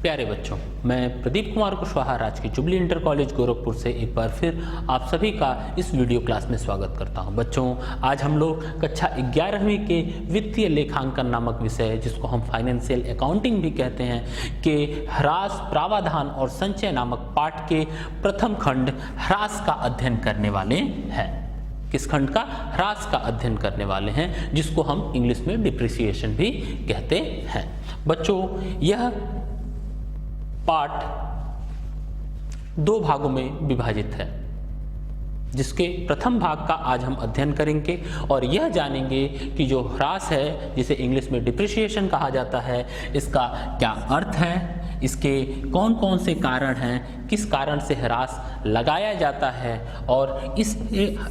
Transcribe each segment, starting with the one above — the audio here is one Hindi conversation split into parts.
प्यारे बच्चों, मैं प्रदीप कुमार कुशवाहा राजकीय जुबली इंटर कॉलेज गोरखपुर से एक बार फिर आप सभी का इस वीडियो क्लास में स्वागत करता हूं। बच्चों, आज हम लोग कक्षा 11वीं के वित्तीय लेखांकन नामक विषय, जिसको हम फाइनेंशियल अकाउंटिंग भी कहते हैं, के ह्रास, प्रावधान और संचय नामक पाठ के प्रथम खंड ह्रास का अध्ययन करने वाले हैं। किस खंड का? ह्रास का अध्ययन करने वाले हैं, जिसको हम इंग्लिश में डिप्रिसिएशन भी कहते हैं। बच्चों, यह पाठ दो भागों में विभाजित है, जिसके प्रथम भाग का आज हम अध्ययन करेंगे और यह जानेंगे कि जो ह्रास है, जिसे इंग्लिश में डिप्रिसिएशन कहा जाता है, इसका क्या अर्थ है, इसके कौन कौन से कारण हैं, किस कारण से ह्रास लगाया जाता है और इस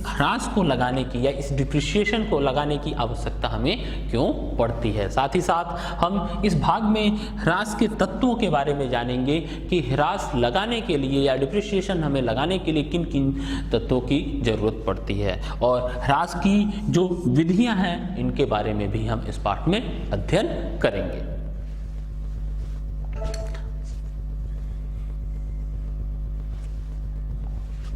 ह्रास को लगाने की या इस डिप्रिसिएशन को लगाने की आवश्यकता हमें क्यों पड़ती है। साथ ही साथ हम इस भाग में ह्रास के तत्वों के बारे में जानेंगे कि ह्रास लगाने के लिए या डिप्रिसिएशन हमें लगाने के लिए किन किन तत्वों की जरूरत पड़ती है और ह्रास की जो विधियां हैं, इनके बारे में भी हम इस पाठ में अध्ययन करेंगे।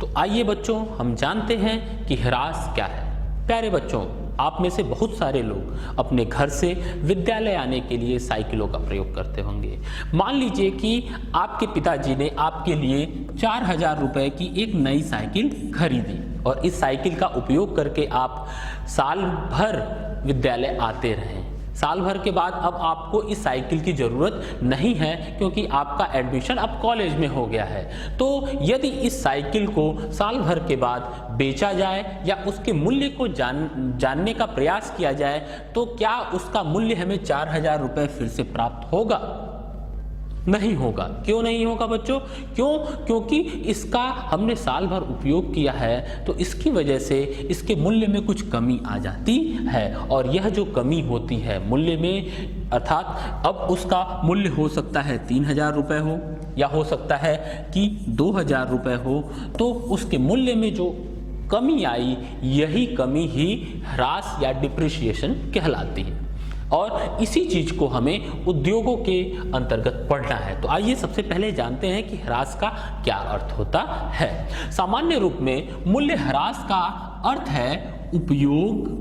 तो आइए बच्चों, हम जानते हैं कि ह्रास क्या है। प्यारे बच्चों, आप में से बहुत सारे लोग अपने घर से विद्यालय आने के लिए साइकिलों का प्रयोग करते होंगे। मान लीजिए कि आपके पिताजी ने आपके लिए 4000 रुपए की एक नई साइकिल खरीदी और इस साइकिल का उपयोग करके आप साल भर विद्यालय आते रहे। साल भर के बाद अब आपको इस साइकिल की ज़रूरत नहीं है, क्योंकि आपका एडमिशन अब कॉलेज में हो गया है। तो यदि इस साइकिल को साल भर के बाद बेचा जाए या उसके मूल्य को जानने का प्रयास किया जाए, तो क्या उसका मूल्य हमें 4000 रुपये फिर से प्राप्त होगा? नहीं होगा। क्यों नहीं होगा बच्चों? क्योंकि इसका हमने साल भर उपयोग किया है, तो इसकी वजह से इसके मूल्य में कुछ कमी आ जाती है और यह जो कमी होती है मूल्य में, अर्थात अब उसका मूल्य हो सकता है 3000 रुपये हो या हो सकता है कि 2000 रुपये हो, तो उसके मूल्य में जो कमी आई, यही कमी ही ह्रास या डिप्रिसिएशन कहलाती है और इसी चीज को हमें उद्योगों के अंतर्गत पढ़ना है। तो आइए सबसे पहले जानते हैं कि ह्रास का क्या अर्थ होता है। सामान्य रूप में मूल्य ह्रास का अर्थ है उपयोग,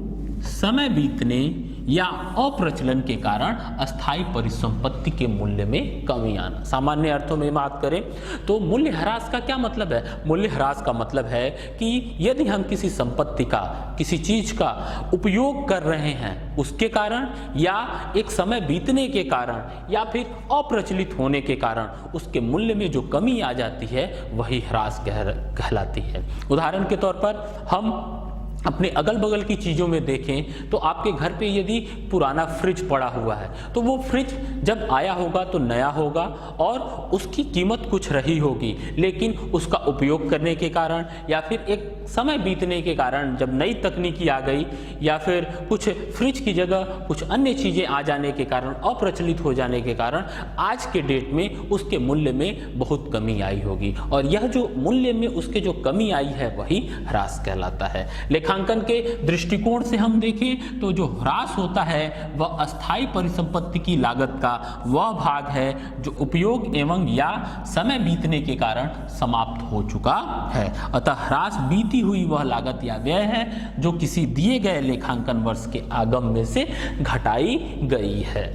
समय बीतने या अप्रचलन के कारण अस्थायी परिसंपत्ति के मूल्य में कमी आना। सामान्य अर्थों में बात करें तो मूल्य ह्रास का क्या मतलब है? मूल्य ह्रास का मतलब है कि यदि हम किसी संपत्ति का, किसी चीज का उपयोग कर रहे हैं, उसके कारण या एक समय बीतने के कारण या फिर अप्रचलित होने के कारण उसके मूल्य में जो कमी आ जाती है, वही ह्रास कहलाती है। उदाहरण के तौर पर हम अपने अगल बगल की चीज़ों में देखें तो आपके घर पे यदि पुराना फ्रिज पड़ा हुआ है, तो वो फ्रिज जब आया होगा तो नया होगा और उसकी कीमत कुछ रही होगी, लेकिन उसका उपयोग करने के कारण या फिर एक समय बीतने के कारण, जब नई तकनीकी आ गई या फिर कुछ फ्रिज की जगह कुछ अन्य चीज़ें आ जाने के कारण, अप्रचलित हो जाने के कारण आज के डेट में उसके मूल्य में बहुत कमी आई होगी और यह जो मूल्य में उसके जो कमी आई है, वही ह्रास कहलाता है। लेखांकन के दृष्टिकोण से हम देखें तो जो ह्रास होता है वह अस्थायी परिसंपत्ति की लागत का वह भाग है जो उपयोग एवं या समय बीतने के कारण समाप्त हो चुका है। अतः ह्रास बीती हुई वह लागत या व्यय है जो किसी दिए गए लेखांकन वर्ष के आगम में से घटाई गई है।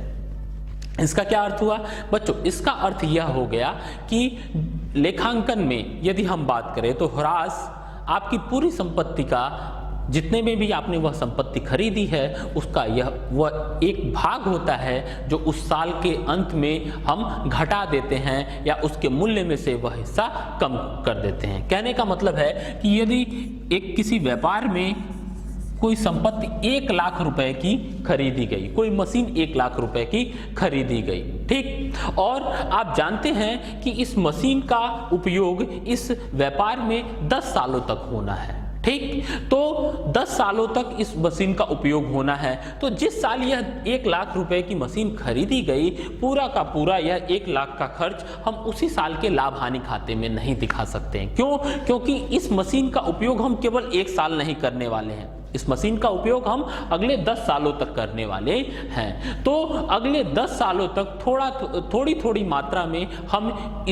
इसका क्या अर्थ हुआ बच्चों? इसका अर्थ यह हो गया कि लेखांकन में यदि हम बात करें तो ह्रास आपकी पूरी संपत्ति का, जितने में भी आपने वह संपत्ति खरीदी है, उसका वह एक भाग होता है जो उस साल के अंत में हम घटा देते हैं या उसके मूल्य में से वह हिस्सा कम कर देते हैं। कहने का मतलब है कि यदि एक किसी व्यापार में कोई संपत्ति 1 लाख रुपए की खरीदी गई, कोई मशीन 1 लाख रुपए की खरीदी गई, ठीक, और आप जानते हैं कि इस मशीन का उपयोग इस व्यापार में 10 सालों तक होना है, ठीक, तो 10 सालों तक इस मशीन का उपयोग होना है। तो जिस साल यह 1 लाख रुपए की मशीन खरीदी गई, पूरा का पूरा यह 1 लाख का खर्च हम उसी साल के लाभ हानि खाते में नहीं दिखा सकते हैं। क्यों? क्योंकि इस मशीन का उपयोग हम केवल 1 साल नहीं करने वाले हैं, इस मशीन का उपयोग हम अगले 10 सालों तक करने वाले हैं। तो अगले 10 सालों तक थोड़ी मात्रा में हम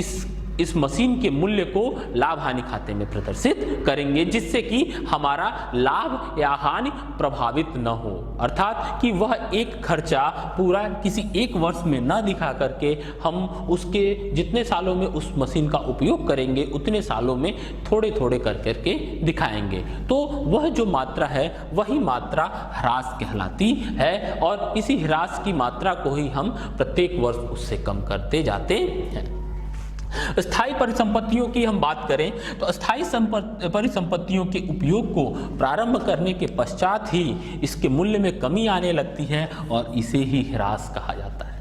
इस मशीन के मूल्य को लाभ हानि खाते में प्रदर्शित करेंगे, जिससे कि हमारा लाभ या हानि प्रभावित न हो, अर्थात कि वह एक खर्चा पूरा किसी एक वर्ष में न दिखा करके हम उसके जितने सालों में उस मशीन का उपयोग करेंगे उतने सालों में थोड़े थोड़े कर करके दिखाएंगे। तो वह जो मात्रा है वही मात्रा ह्रास कहलाती है, और इसी ह्रास की मात्रा को ही हम प्रत्येक वर्ष उससे कम करते जाते हैं। स्थायी परिसंपत्तियों की हम बात करें तो स्थायी परिसंपत्तियों के उपयोग को प्रारंभ करने के पश्चात ही इसके मूल्य में कमी आने लगती है और इसे ही ह्रास कहा जाता है।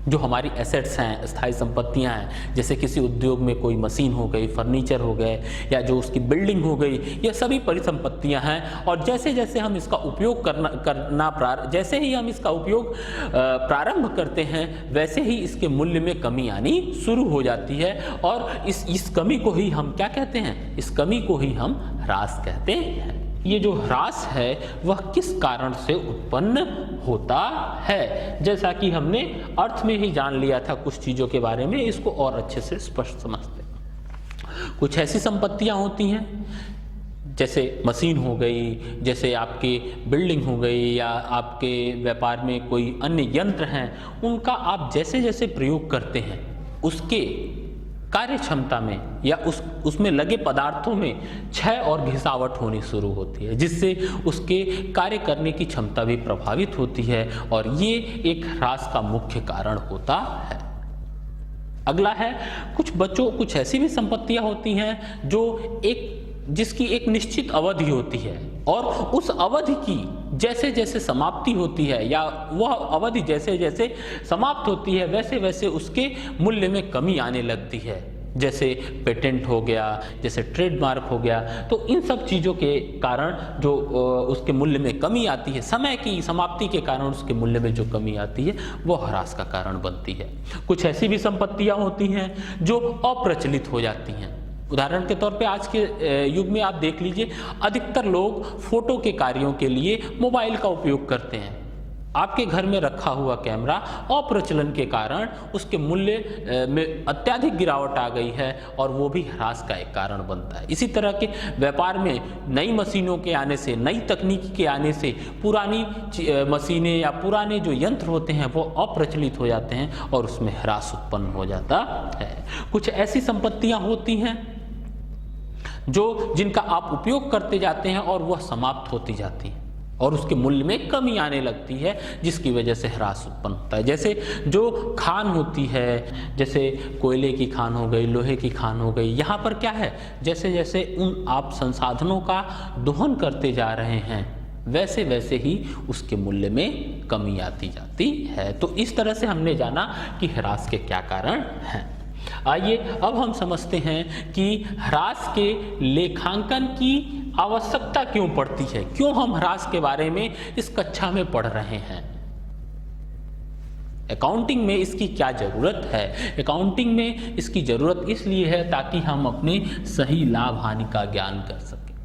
जो हमारी एसेट्स हैं, स्थायी संपत्तियां हैं, जैसे किसी उद्योग में कोई मशीन हो गई, फर्नीचर हो गए, या जो उसकी बिल्डिंग हो गई, ये सभी परिसंपत्तियां हैं। और जैसे जैसे हम इसका उपयोग जैसे ही हम इसका उपयोग प्रारंभ करते हैं वैसे ही इसके मूल्य में कमी आनी शुरू हो जाती है, और इस कमी को ही हम क्या कहते हैं? इस कमी को ही हम ह्रास कहते हैं। ये जो ह्रास है वह किस कारण से उत्पन्न होता है? जैसा कि हमने अर्थ में ही जान लिया था कुछ चीज़ों के बारे में, इसको और अच्छे से स्पष्ट समझते हैं। कुछ ऐसी संपत्तियां होती हैं जैसे मशीन हो गई, जैसे आपकी बिल्डिंग हो गई, या आपके व्यापार में कोई अन्य यंत्र हैं, उनका आप जैसे जैसे प्रयोग करते हैं उसके कार्य क्षमता में या उसमें लगे पदार्थों में क्षय और घिसावट होनी शुरू होती है, जिससे उसके कार्य करने की क्षमता भी प्रभावित होती है, और ये एक ह्रास का मुख्य कारण होता है। अगला है, कुछ ऐसी भी संपत्तियां होती हैं जिसकी एक निश्चित अवधि होती है, और उस अवधि की जैसे जैसे समाप्ति होती है, या वह अवधि जैसे जैसे समाप्त होती है वैसे वैसे उसके मूल्य में कमी आने लगती है। जैसे पेटेंट हो गया, जैसे ट्रेडमार्क हो गया। तो इन सब चीज़ों के कारण जो उसके मूल्य में कमी आती है, समय की समाप्ति के कारण उसके मूल्य में जो कमी आती है वो ह्रास का कारण बनती है। कुछ ऐसी भी संपत्तियां होती हैं जो अप्रचलित हो जाती हैं। उदाहरण के तौर पे आज के युग में आप देख लीजिए, अधिकतर लोग फोटो के कार्यों के लिए मोबाइल का उपयोग करते हैं। आपके घर में रखा हुआ कैमरा अप्रचलन के कारण उसके मूल्य में अत्यधिक गिरावट आ गई है, और वो भी ह्रास का एक कारण बनता है। इसी तरह के व्यापार में नई मशीनों के आने से, नई तकनीकी के आने से पुरानी मशीनें या पुराने जो यंत्र होते हैं वो अप्रचलित हो जाते हैं, और उसमें ह्रास उत्पन्न हो जाता है। कुछ ऐसी संपत्तियां होती हैं जिनका आप उपयोग करते जाते हैं और वह समाप्त होती जाती हैं, और उसके मूल्य में कमी आने लगती है, जिसकी वजह से ह्रास उत्पन्न होता है। जैसे जो खान होती है, जैसे कोयले की खान हो गई, लोहे की खान हो गई, यहाँ पर क्या है, जैसे जैसे उन आप संसाधनों का दोहन करते जा रहे हैं वैसे वैसे ही उसके मूल्य में कमी आती जाती है। तो इस तरह से हमने जाना कि ह्रास के क्या कारण हैं। आइए अब हम समझते हैं कि ह्रास के लेखांकन की आवश्यकता क्यों पड़ती है, क्यों हम ह्रास के बारे में इस कक्षा में पढ़ रहे हैं। अकाउंटिंग में इसकी क्या जरूरत है? अकाउंटिंग में इसकी जरूरत इसलिए है ताकि हम अपने सही लाभ हानि का ज्ञान कर सकें।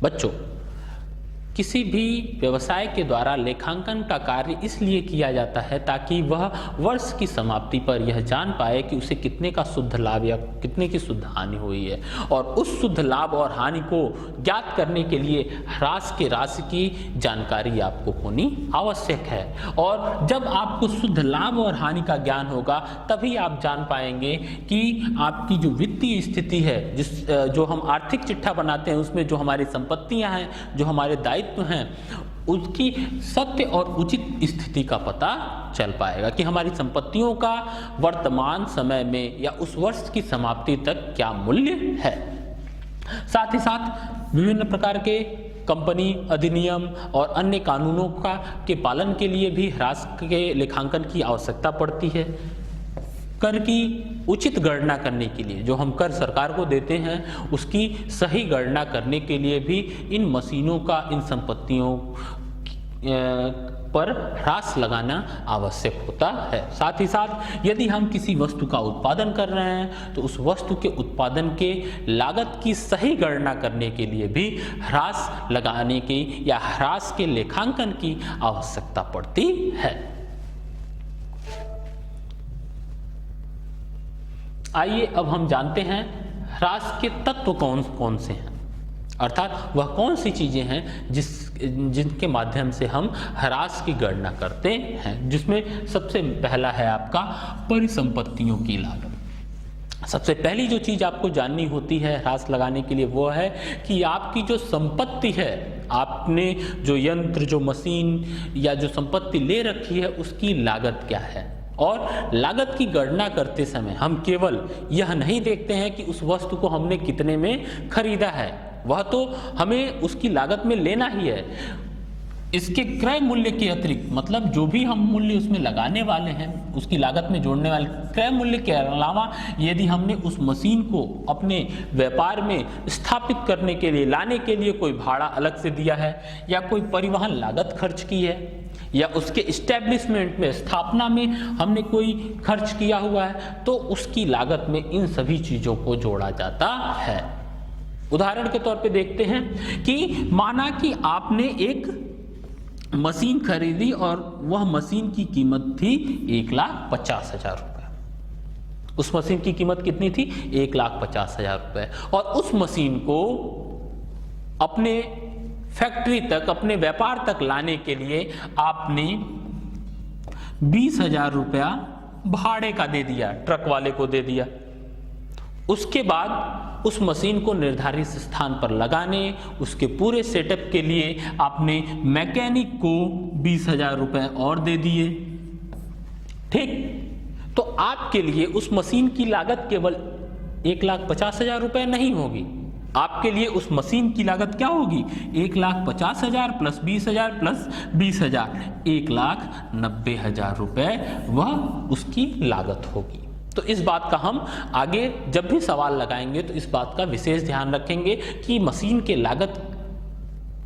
बच्चों, किसी भी व्यवसाय के द्वारा लेखांकन का कार्य इसलिए किया जाता है ताकि वह वर्ष की समाप्ति पर यह जान पाए कि उसे कितने का शुद्ध लाभ या कितने की शुद्ध हानि हुई है, और उस शुद्ध लाभ और हानि को ज्ञात करने के लिए ह्रास के राशि की जानकारी आपको होनी आवश्यक है। और जब आपको शुद्ध लाभ और हानि का ज्ञान होगा तभी आप जान पाएंगे कि आपकी जो वित्तीय स्थिति है, जो हम आर्थिक चिट्ठा बनाते हैं उसमें जो हमारी संपत्तियां हैं, जो हमारे दायित्व हैं, उसकी सत्य और उचित स्थिति का पता चल पाएगा कि हमारी संपत्तियों का वर्तमान समय में या उस वर्ष की समाप्ति तक क्या मूल्य है। साथ ही साथ विभिन्न प्रकार के कंपनी अधिनियम और अन्य कानूनों के पालन के लिए भी ह्रास के लेखांकन की आवश्यकता पड़ती है। कर की उचित गणना करने के लिए, जो हम कर सरकार को देते हैं उसकी सही गणना करने के लिए भी इन मशीनों का, इन संपत्तियों पर ह्रास लगाना आवश्यक होता है। साथ ही साथ यदि हम किसी वस्तु का उत्पादन कर रहे हैं तो उस वस्तु के उत्पादन के लागत की सही गणना करने के लिए भी ह्रास लगाने की या ह्रास के लेखांकन की आवश्यकता पड़ती है। आइए अब हम जानते हैं ह्रास के तत्व कौन कौन से हैं, अर्थात वह कौन सी चीजें हैं जिनके माध्यम से हम ह्रास की गणना करते हैं, जिसमें सबसे पहला है आपका परिसंपत्तियों की लागत। सबसे पहली जो चीज आपको जाननी होती है ह्रास लगाने के लिए वो है कि आपकी जो संपत्ति है, आपने जो यंत्र, जो मशीन या जो संपत्ति ले रखी है उसकी लागत क्या है। और लागत की गणना करते समय हम केवल यह नहीं देखते हैं कि उस वस्तु को हमने कितने में खरीदा है, वह तो हमें उसकी लागत में लेना ही है। इसके क्रय मूल्य के अतिरिक्त, मतलब जो भी हम मूल्य उसमें लगाने वाले हैं, उसकी लागत में जोड़ने वाले क्रय मूल्य के अलावा यदि हमने उस मशीन को अपने व्यापार में स्थापित करने के लिए, लाने के लिए कोई भाड़ा अलग से दिया है या कोई परिवहन लागत खर्च की है या उसके इस्टेब्लिशमेंट में, स्थापना में हमने कोई खर्च किया हुआ है, तो उसकी लागत में इन सभी चीजों को जोड़ा जाता है। उदाहरण के तौर पे देखते हैं कि माना कि आपने एक मशीन खरीदी और वह मशीन की कीमत थी 1,50,000 रुपए। उस मशीन की कीमत कितनी थी? 1,50,000 रुपए। और उस मशीन को अपने फैक्ट्री तक, अपने व्यापार तक लाने के लिए आपने 20,000 रुपया भाड़े का दे दिया, ट्रक वाले को दे दिया। उसके बाद उस मशीन को निर्धारित स्थान पर लगाने, उसके पूरे सेटअप के लिए आपने मैकेनिक को 20,000 रुपए और दे दिए। ठीक, तो आपके लिए उस मशीन की लागत केवल 1,50,000 रुपए नहीं होगी, आपके लिए उस मशीन की लागत क्या होगी? 1,50,000 प्लस 20,000 प्लस 20,000, 1,90,000 रुपए वह उसकी लागत होगी। तो इस बात का हम आगे जब भी सवाल लगाएंगे तो इस बात का विशेष ध्यान रखेंगे कि मशीन के लागत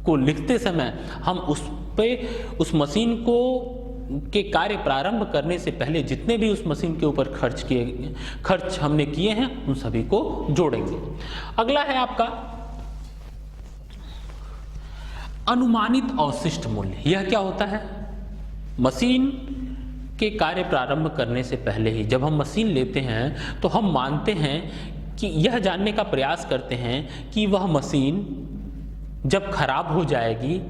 को लिखते समय हम उस मशीन को के कार्य प्रारंभ करने से पहले जितने भी उस मशीन के ऊपर खर्च हमने किए हैं उन सभी को जोड़ेंगे। अगला है आपका अनुमानित अवशिष्ट मूल्य। यह क्या होता है? मशीन के कार्य प्रारंभ करने से पहले ही जब हम मशीन लेते हैं तो हम मानते हैं कि यह जानने का प्रयास करते हैं कि वह मशीन जब खराब हो जाएगी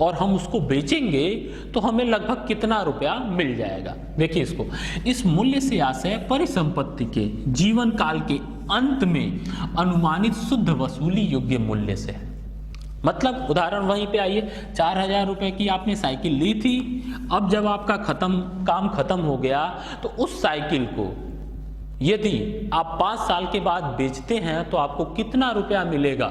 और हम उसको बेचेंगे तो हमें लगभग कितना रुपया मिल जाएगा। देखिए इसको, इस मूल्य से आशय परिसंपत्ति के जीवन काल के अंत में अनुमानित शुद्ध वसूली योग्य मूल्य से है। मतलब उदाहरण वहीं पे आइए, 4,000 रुपए की आपने साइकिल ली थी, अब जब आपका काम खत्म हो गया तो उस साइकिल को यदि आप 5 साल के बाद बेचते हैं तो आपको कितना रुपया मिलेगा,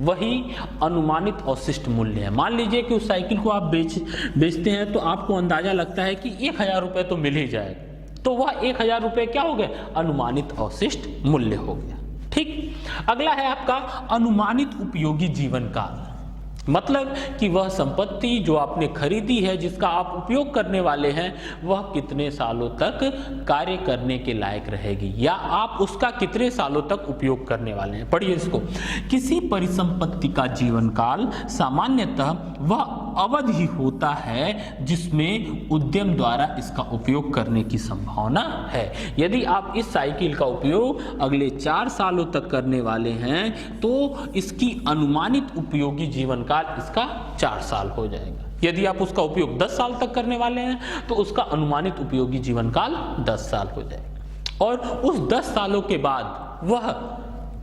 वही अनुमानित अवशिष्ट मूल्य है। मान लीजिए कि उस साइकिल को आप बेचते हैं तो आपको अंदाजा लगता है कि 1,000 रुपये तो मिल ही जाएगा, तो वह 1,000 रुपये क्या हो गए? अनुमानित अवशिष्ट मूल्य हो गया। ठीक, अगला है आपका अनुमानित उपयोगी जीवन काल। मतलब कि वह संपत्ति जो आपने खरीदी है, जिसका आप उपयोग करने वाले हैं, वह कितने सालों तक कार्य करने के लायक रहेगी या आप उसका कितने सालों तक उपयोग करने वाले हैं। पढ़िए इसको, किसी परिसंपत्ति का जीवन काल सामान्यतः वह अवधि होता है जिसमें उद्यम द्वारा इसका उपयोग करने की संभावना है। यदि आप इस साइकिल का उपयोग अगले 4 सालों तक करने वाले हैं तो इसकी अनुमानित उपयोगी जीवन काल इसका 4 साल हो जाएगा। यदि आप उसका उपयोग 10 साल तक करने वाले हैं तो उसका अनुमानित उपयोगी जीवन काल 10 साल हो जाएगा। और उस 10 सालों के बाद वह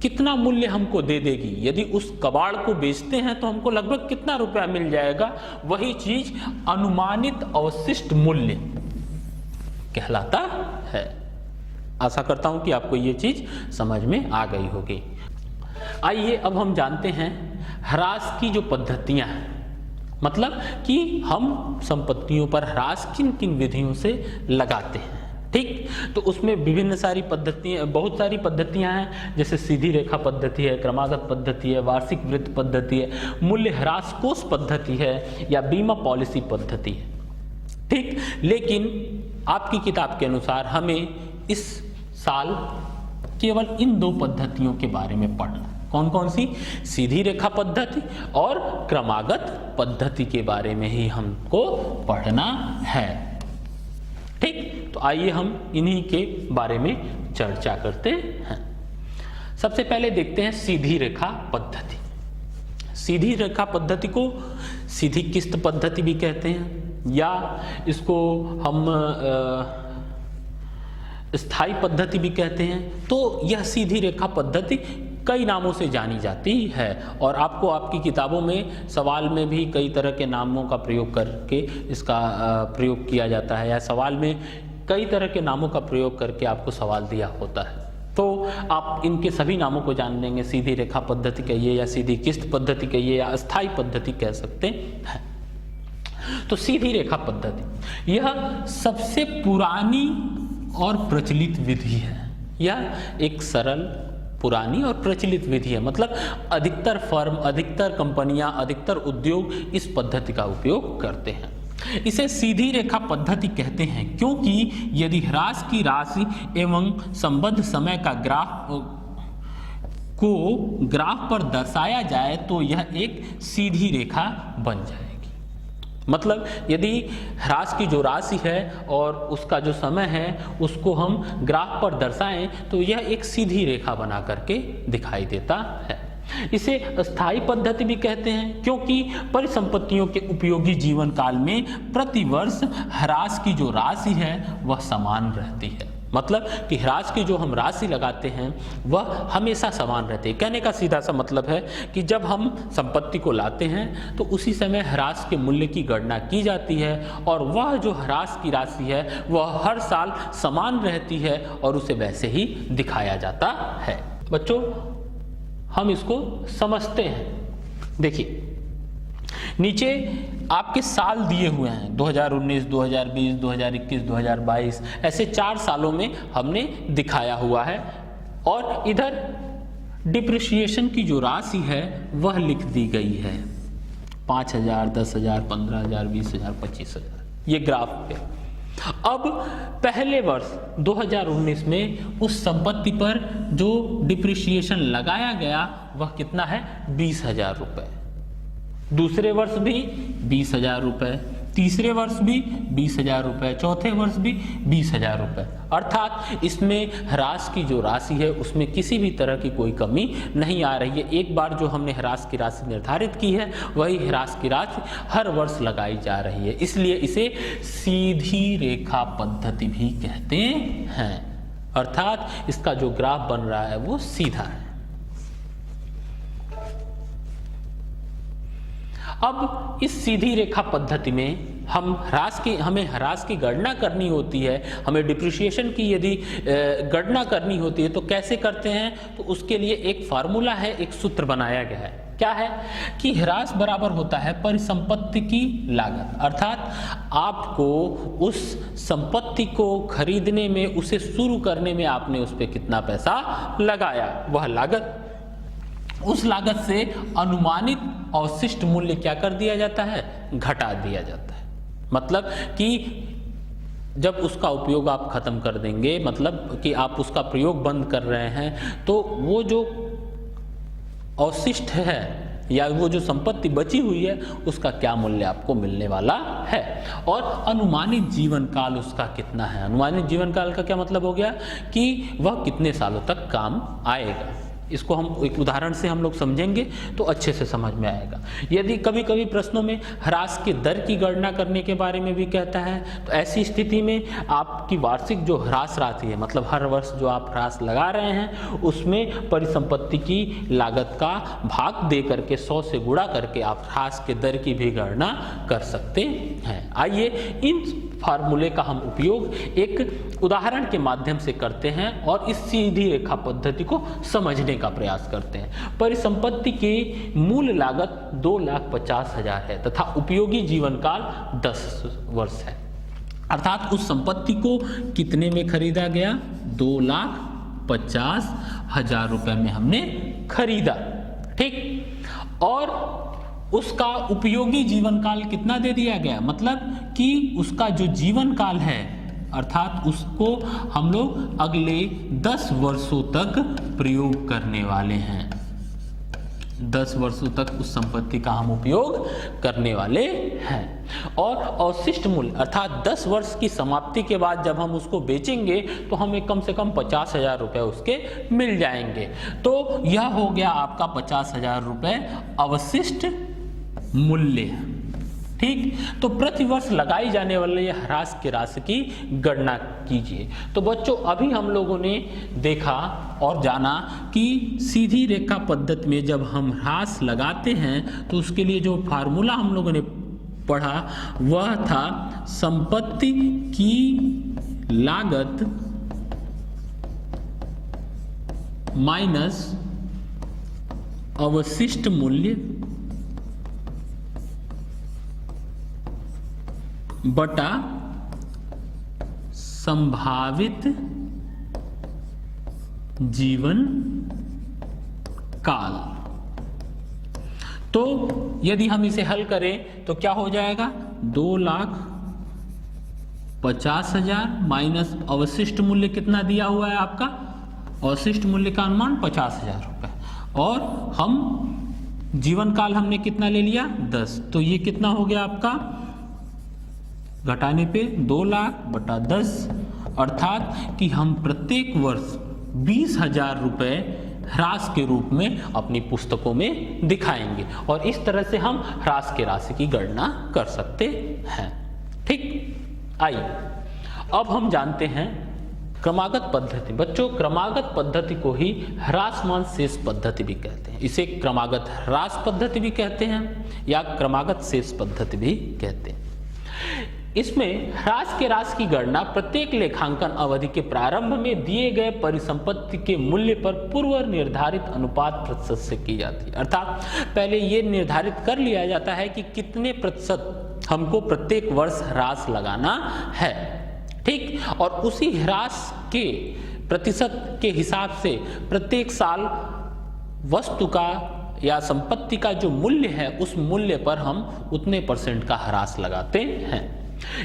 कितना मूल्य हमको दे देगी, यदि उस कबाड़ को बेचते हैं तो हमको लगभग कितना रुपया मिल जाएगा, वही चीज अनुमानित अवशिष्ट मूल्य कहलाता है। आशा करता हूं कि आपको ये चीज समझ में आ गई होगी। आइए अब हम जानते हैं ह्रास की जो पद्धतियां हैं, मतलब कि हम संपत्तियों पर ह्रास किन किन विधियों से लगाते हैं। ठीक, तो उसमें विभिन्न सारी पद्धतियां, बहुत सारी पद्धतियां हैं, जैसे सीधी रेखा पद्धति है, क्रमागत पद्धति है, वार्षिक वृत्त पद्धति है, मूल्य ह्रास कोष पद्धति है या बीमा पॉलिसी पद्धति है। ठीक, लेकिन आपकी किताब के अनुसार हमें इस साल केवल इन दो पद्धतियों के बारे में पढ़ना। कौन कौन सी? सीधी रेखा पद्धति और क्रमागत पद्धति के बारे में ही हमको पढ़ना है। ठीक, तो आइए हम इन्हीं के बारे में चर्चा करते हैं। सबसे पहले देखते हैं सीधी रेखा पद्धति। सीधी रेखा पद्धति को सीधी किस्त पद्धति भी कहते हैं, या इसको हम स्थायी पद्धति भी कहते हैं। तो यह सीधी रेखा पद्धति कई नामों से जानी जाती है, और आपको आपकी किताबों में सवाल में भी कई तरह के नामों का प्रयोग करके इसका प्रयोग किया जाता है, या सवाल में कई तरह के नामों का प्रयोग करके आपको सवाल दिया होता है। तो आप इनके सभी नामों को जान लेंगे, सीधी रेखा पद्धति कहिए या सीधी किस्त पद्धति कहिए या अस्थायी पद्धति कह सकते हैं। तो सीधी रेखा पद्धति यह सबसे पुरानी और प्रचलित विधि है। यह एक सरल, पुरानी और प्रचलित विधि है, मतलब अधिकतर फर्म, अधिकतर कंपनियां, अधिकतर उद्योग इस पद्धति का उपयोग करते हैं। इसे सीधी रेखा पद्धति कहते हैं क्योंकि यदि ह्रास की राशि एवं संबद्ध समय का ग्राफ पर दर्शाया जाए तो यह एक सीधी रेखा बन जाएगी। मतलब यदि ह्रास की जो राशि है और उसका जो समय है उसको हम ग्राफ पर दर्शाएं तो यह एक सीधी रेखा बना करके दिखाई देता है। इसे अस्थायी पद्धति भी कहते हैं क्योंकि परिसंपत्तियों के उपयोगी जीवन काल में प्रतिवर्ष ह्रास की जो राशि है वह समान रहती है। मतलब कि ह्रास की जो हम राशि लगाते हैं वह हमेशा समान रहती है। कहने का सीधा सा मतलब है कि जब हम संपत्ति को लाते हैं तो उसी समय ह्रास के मूल्य की गणना की जाती है, और वह जो ह्रास की राशि है वह हर साल समान रहती है और उसे वैसे ही दिखाया जाता है। बच्चों, हम इसको समझते हैं। देखिए, नीचे आपके साल दिए हुए हैं 2019, 2020, 2021, 2022, ऐसे 4 सालों में हमने दिखाया हुआ है, और इधर डिप्रिसिएशन की जो राशि है वह लिख दी गई है 5,000, 10,000, 15,000, 20,000, 25,000, ये ग्राफ पे। अब पहले वर्ष 2019 में उस संपत्ति पर जो डिप्रिसिएशन लगाया गया वह कितना है? 20,000 रुपये। दूसरे वर्ष भी 20,000 रुपये, तीसरे वर्ष भी 20,000 रुपये, चौथे वर्ष भी 20,000 रुपये। अर्थात इसमें ह्रास की जो राशि है उसमें किसी भी तरह की कोई कमी नहीं आ रही है। एक बार जो हमने ह्रास की राशि निर्धारित की है वही ह्रास की राशि हर वर्ष लगाई जा रही है, इसलिए इसे सीधी रेखा पद्धति भी कहते हैं। अर्थात इसका जो ग्राफ बन रहा है वो सीधा है। अब इस सीधी रेखा पद्धति में हमें ह्रास की गणना करनी होती है, हमें डिप्रिसिएशन की यदि गणना करनी होती है तो कैसे करते हैं? तो उसके लिए एक फार्मूला है, एक सूत्र बनाया गया है। क्या है कि ह्रास बराबर होता है परिसंपत्ति की लागत। अर्थात आपको उस संपत्ति को खरीदने में, उसे शुरू करने में आपने उस पर कितना पैसा लगाया, वह लागत, उस लागत से अनुमानित अवशिष्ट मूल्य क्या कर दिया जाता है? घटा दिया जाता है। मतलब कि जब उसका उपयोग आप खत्म कर देंगे, मतलब कि आप उसका प्रयोग बंद कर रहे हैं, तो वो जो अवशिष्ट है या वो जो संपत्ति बची हुई है उसका क्या मूल्य आपको मिलने वाला है, और अनुमानित जीवन काल उसका कितना है। अनुमानित जीवन काल का क्या मतलब हो गया कि वह कितने सालों तक काम आएगा। इसको हम एक उदाहरण से हम लोग समझेंगे तो अच्छे से समझ में आएगा। यदि कभी कभी प्रश्नों में ह्रास के दर की गणना करने के बारे में भी कहता है, तो ऐसी स्थिति में आपकी वार्षिक जो ह्रास राशि है, मतलब हर वर्ष जो आप ह्रास लगा रहे हैं उसमें परिसंपत्ति की लागत का भाग दे करके 100 से गुणा करके आप ह्रास के दर की भी गणना कर सकते हैं। आइए इन फार्मूले का हम उपयोग एक उदाहरण के माध्यम से करते हैं और इस सीधी रेखा पद्धति को समझने का प्रयास करते हैं। परिसंपत्ति की मूल लागत 2,50,000 है तथा उपयोगी जीवन काल 10 वर्ष है। अर्थात उस संपत्ति को कितने में खरीदा गया? 2,50,000 रुपए में हमने खरीदा। ठीक, और उसका उपयोगी जीवन काल कितना दे दिया गया, मतलब कि उसका जो जीवन काल है अर्थात उसको हम लोग अगले 10 वर्षों तक प्रयोग करने वाले हैं। 10 वर्षों तक उस संपत्ति का हम उपयोग करने वाले हैं। और अवशिष्ट मूल्य अर्थात 10 वर्ष की समाप्ति के बाद जब हम उसको बेचेंगे तो हमें कम से कम 50,000 रुपये उसके मिल जाएंगे। तो यह हो गया आपका 50,000 रुपये अवशिष्ट मूल्य। ठीक, तो प्रति वर्ष लगाई जाने वाले ह्रास की राशि की गणना कीजिए। तो बच्चों अभी हम लोगों ने देखा और जाना कि सीधी रेखा पद्धति में जब हम ह्रास लगाते हैं तो उसके लिए जो फार्मूला हम लोगों ने पढ़ा वह था संपत्ति की लागत माइनस अवशिष्ट मूल्य बटा संभावित जीवन काल। तो यदि हम इसे हल करें तो क्या हो जाएगा, 2,50,000 माइनस अवशिष्ट मूल्य कितना दिया हुआ है आपका, अवशिष्ट मूल्य का अनुमान 50,000 रुपये, और हम जीवन काल हमने कितना ले लिया 10, तो ये कितना हो गया आपका घटाने पे 2 लाख बटा 10, अर्थात कि हम प्रत्येक वर्ष 20,000 रुपये ह्रास के रूप में अपनी पुस्तकों में दिखाएंगे और इस तरह से हम ह्रास की राशि की गणना कर सकते हैं। ठीक, आइए अब हम जानते हैं क्रमागत पद्धति। बच्चों क्रमागत पद्धति को ही ह्रासमान शेष पद्धति भी कहते हैं। इसे क्रमागत ह्रास पद्धति भी कहते हैं या क्रमागत शेष पद्धति भी कहते हैं। इसमें ह्रास के राशि की गणना प्रत्येक लेखांकन अवधि के प्रारंभ में दिए गए परिसंपत्ति के मूल्य पर पूर्व निर्धारित अनुपात प्रतिशत से की जाती है। अर्थात पहले ये निर्धारित कर लिया जाता है कि कितने प्रतिशत हमको प्रत्येक वर्ष ह्रास लगाना है। ठीक, और उसी ह्रास के प्रतिशत के हिसाब से प्रत्येक साल वस्तु का या संपत्ति का जो मूल्य है उस मूल्य पर हम उतने % का ह्रास लगाते हैं।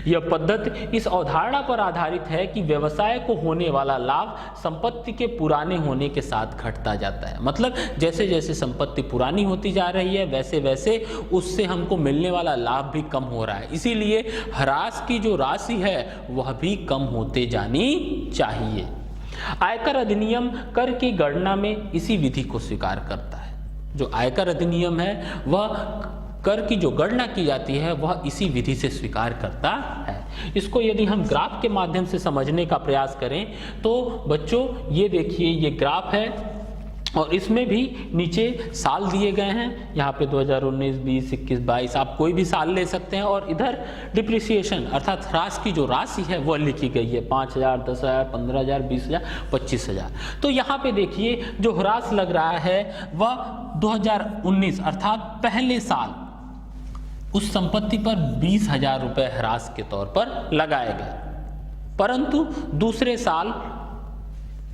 यह पद्धति इस अवधारणा पर आधारित है कि व्यवसाय को होने वाला लाभ संपत्ति के पुराने होने के साथ घटता जाता है। मतलब जैसे जैसे संपत्ति पुरानी होती जा रही है वैसे वैसे उससे हमको मिलने वाला लाभ भी कम हो रहा है, इसीलिए ह्रास की जो राशि है वह भी कम होते जानी चाहिए। आयकर अधिनियम कर की गणना में इसी विधि को स्वीकार करता है। जो आयकर अधिनियम है वह कर की जो गणना की जाती है वह इसी विधि से स्वीकार करता है। इसको यदि हम ग्राफ के माध्यम से समझने का प्रयास करें तो बच्चों ये देखिए, ये ग्राफ है और इसमें भी नीचे साल दिए गए हैं। यहाँ पे 2019, 20, 21, 22 आप कोई भी साल ले सकते हैं और इधर डिप्रिसिएशन अर्थात ह्रास की जो राशि है वह लिखी गई है 5,000, 10,000, 15,000, 20,000, 25,000। तो यहाँ पे देखिए जो ह्रास लग रहा है वह 2019 अर्थात पहले साल उस संपत्ति पर 20,000 रुपये ह्रास के तौर पर लगाए गए, परंतु दूसरे साल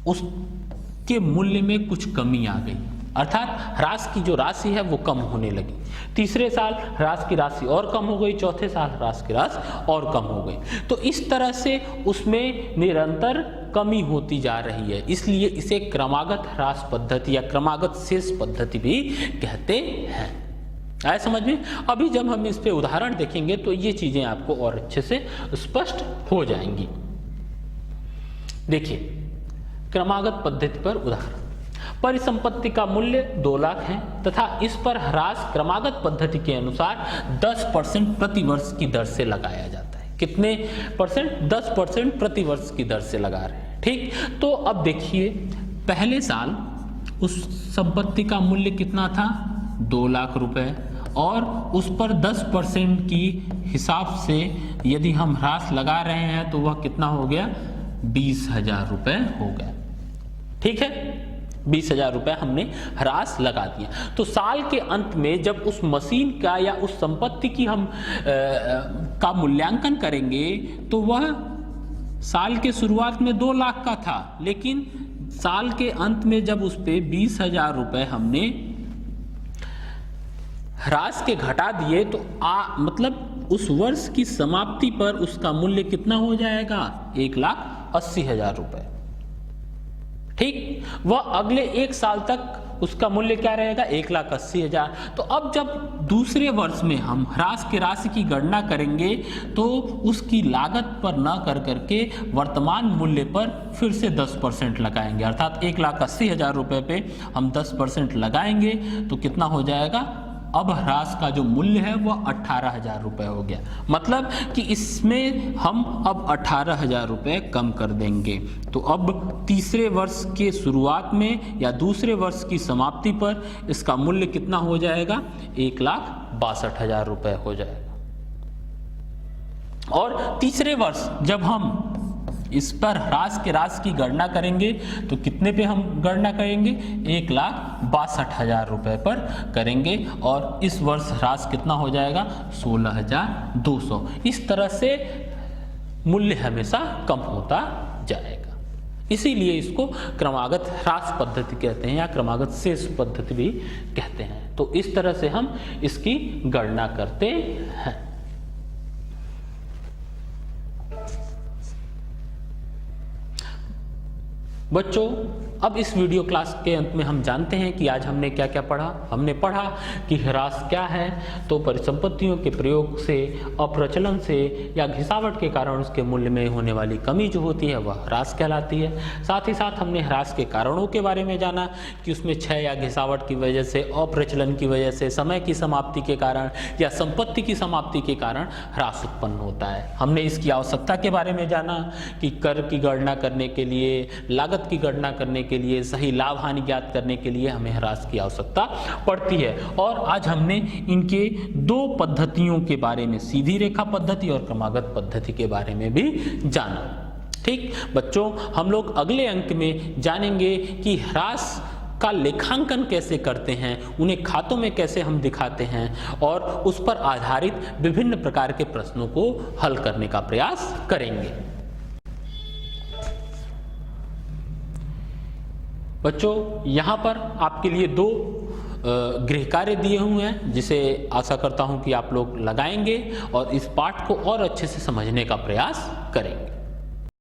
उसके मूल्य में कुछ कमी आ गई अर्थात ह्रास की जो राशि है वो कम होने लगी। तीसरे साल ह्रास की राशि और कम हो गई, चौथे साल ह्रास की राशि और कम हो गई। तो इस तरह से उसमें निरंतर कमी होती जा रही है, इसलिए इसे क्रमागत ह्रास पद्धति या क्रमागत शेष पद्धति भी कहते हैं। आए समझ में? अभी जब हम इस पे उदाहरण देखेंगे तो ये चीजें आपको और अच्छे से स्पष्ट हो जाएंगी। देखिए क्रमागत पद्धति पर उदाहरण, परिसंपत्ति का मूल्य 2 लाख है तथा इस पर ह्रास क्रमागत पद्धति के अनुसार 10% प्रति वर्ष की दर से लगाया जाता है। कितने %? 10% प्रति वर्ष की दर से लगा रहे हैं। ठीक, तो अब देखिए पहले साल उस संपत्ति का मूल्य कितना था 2 लाख रुपए और उस पर 10% की हिसाब से यदि हम ह्रास लगा रहे हैं तो वह कितना हो गया 20,000 रुपये हो गया। ठीक है, 20,000 रुपये हमने ह्रास लगा दिया। तो साल के अंत में जब उस मशीन का या उस संपत्ति की हम का मूल्यांकन करेंगे तो वह साल के शुरुआत में 2 लाख का था, लेकिन साल के अंत में जब उस पे 20,000 रुपये हमने ह्रास के घटा दिए तो मतलब उस वर्ष की समाप्ति पर उसका मूल्य कितना हो जाएगा? 1,80,000 रुपए। ठीक, वह अगले 1 साल तक उसका मूल्य क्या रहेगा? 1,80,000। तो अब जब दूसरे वर्ष में हम ह्रास की राशि की गणना करेंगे तो उसकी लागत पर न कर करके वर्तमान मूल्य पर फिर से 10% लगाएंगे, अर्थात 1,80,000 रुपये पे हम 10% लगाएंगे तो कितना हो जाएगा? अब ह्रास का जो मूल्य है वह 18,000 रुपये हो गया। मतलब कि इसमें हम अब 18,000 रुपये कम कर देंगे। तो अब तीसरे वर्ष के शुरुआत में या दूसरे वर्ष की समाप्ति पर इसका मूल्य कितना हो जाएगा? 1,62,000 रुपये हो जाएगा। और तीसरे वर्ष जब हम इस पर ह्रास के राशि की गणना करेंगे तो कितने पे हम गणना करेंगे? 1,62,000 रुपये पर करेंगे और इस वर्ष ह्रास कितना हो जाएगा? 16,200। इस तरह से मूल्य हमेशा कम होता जाएगा। इसीलिए इसको क्रमागत ह्रास पद्धति कहते हैं या क्रमागत शेष पद्धति भी कहते हैं। तो इस तरह से हम इसकी गणना करते हैं। बच्चों, अब इस वीडियो क्लास के अंत में हम जानते हैं कि आज हमने क्या क्या पढ़ा। हमने पढ़ा कि ह्रास क्या है, तो परिसंपत्तियों के प्रयोग से, अप्रचलन से या घिसावट के कारण उसके मूल्य में होने वाली कमी जो होती है वह ह्रास कहलाती है। साथ ही साथ हमने ह्रास के कारणों के बारे में जाना कि उसमें क्षय या घिसावट की वजह से, अप्रचलन की वजह से, समय की समाप्ति के कारण या संपत्ति की समाप्ति के कारण ह्रास उत्पन्न होता है। हमने इसकी आवश्यकता के बारे में जाना कि कर की गणना करने के लिए, लागत की गणना करने के लिए, सही लाभ हानि ज्ञात करने के लिए हमें ह्रास की आवश्यकता पड़ती है। और आज हमने इनके 2 पद्धतियों के बारे में, सीधी रेखा पद्धति और क्रमागत पद्धति के बारे में भी जाना। ठीक बच्चों, हम लोग अगले अंक में जानेंगे कि ह्रास का लेखांकन कैसे करते हैं, उन्हें खातों में कैसे हम दिखाते हैं और उस पर आधारित विभिन्न प्रकार के प्रश्नों को हल करने का प्रयास करेंगे। बच्चों, यहाँ पर आपके लिए 2 गृह कार्य दिए हुए हैं जिसे आशा करता हूँ कि आप लोग लगाएंगे और इस पाठ को और अच्छे से समझने का प्रयास करेंगे।